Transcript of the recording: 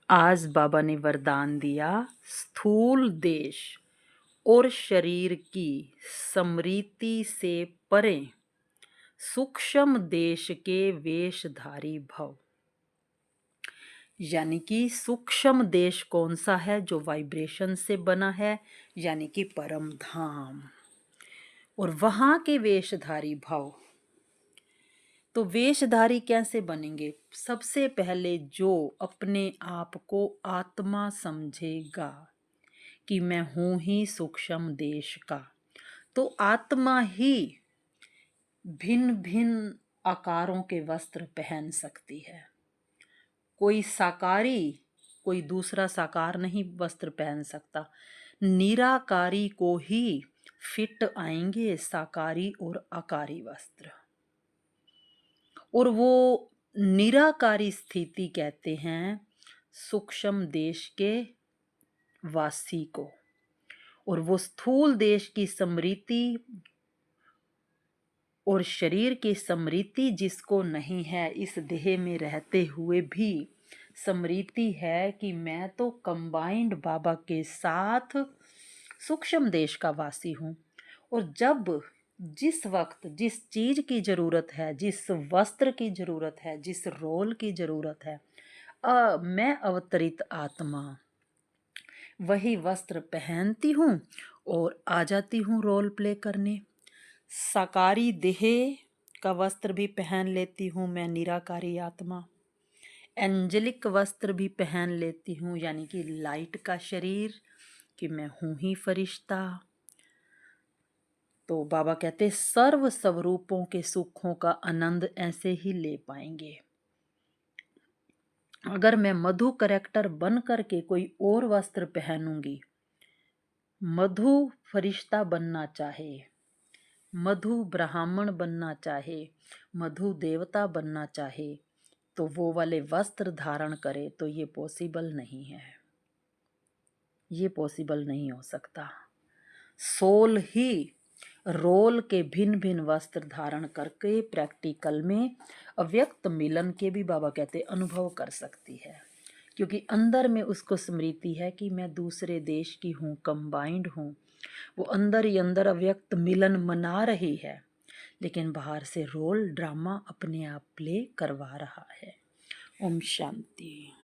आज बाबा ने वरदान दिया, स्थूल देश और शरीर की स्मृति से परे सूक्ष्म देश के वेशधारी भव। यानी कि सूक्ष्म देश कौन सा है? जो वाइब्रेशन से बना है, यानी कि परम धाम, और वहां के वेशधारी भव। तो वेशधारी कैसे बनेंगे? सबसे पहले जो अपने आप को आत्मा समझेगा कि मैं हूं ही सूक्ष्म देश का, तो आत्मा ही भिन्न भिन्न आकारों के वस्त्र पहन सकती है। कोई साकारी, कोई दूसरा साकार नहीं वस्त्र पहन सकता। निराकारी को ही फिट आएंगे साकारी और आकारी वस्त्र। और वो निराकारी स्थिति कहते हैं सूक्ष्म देश के वासी को। और वो स्थूल देश की स्मृति और शरीर की स्मृति जिसको नहीं है, इस देह में रहते हुए भी स्मृति है कि मैं तो कंबाइंड बाबा के साथ सूक्ष्म देश का वासी हूँ। और जब जिस वक्त जिस चीज की जरूरत है, जिस वस्त्र की जरूरत है, जिस रोल की जरूरत है, मैं अवतरित आत्मा वही वस्त्र पहनती हूँ और आ जाती हूँ रोल प्ले करने। साकारी देह का वस्त्र भी पहन लेती हूँ मैं, निराकारी आत्मा। एंजेलिक वस्त्र भी पहन लेती हूँ, यानी कि लाइट का शरीर, कि मैं हूँ ही फरिश्ता। तो बाबा कहते सर्व स्वरूपों के सुखों का आनंद ऐसे ही ले पाएंगे। अगर मैं मधु करेक्टर बन करके कोई और वस्त्र पहनूंगी, मधु फरिश्ता बनना चाहे, मधु ब्राह्मण बनना चाहे, मधु देवता बनना चाहे, तो वो वाले वस्त्र धारण करे, तो ये पॉसिबल नहीं है। ये पॉसिबल नहीं हो सकता। सोल ही रोल के भिन्न भिन्न वस्त्र धारण करके प्रैक्टिकल में अव्यक्त मिलन के भी बाबा कहते अनुभव कर सकती है। क्योंकि अंदर में उसको स्मृति है कि मैं दूसरे देश की हूँ, कंबाइंड हूँ। वो अंदर ही अंदर अव्यक्त मिलन मना रही है, लेकिन बाहर से रोल ड्रामा अपने आप प्ले करवा रहा है। ओम शांति।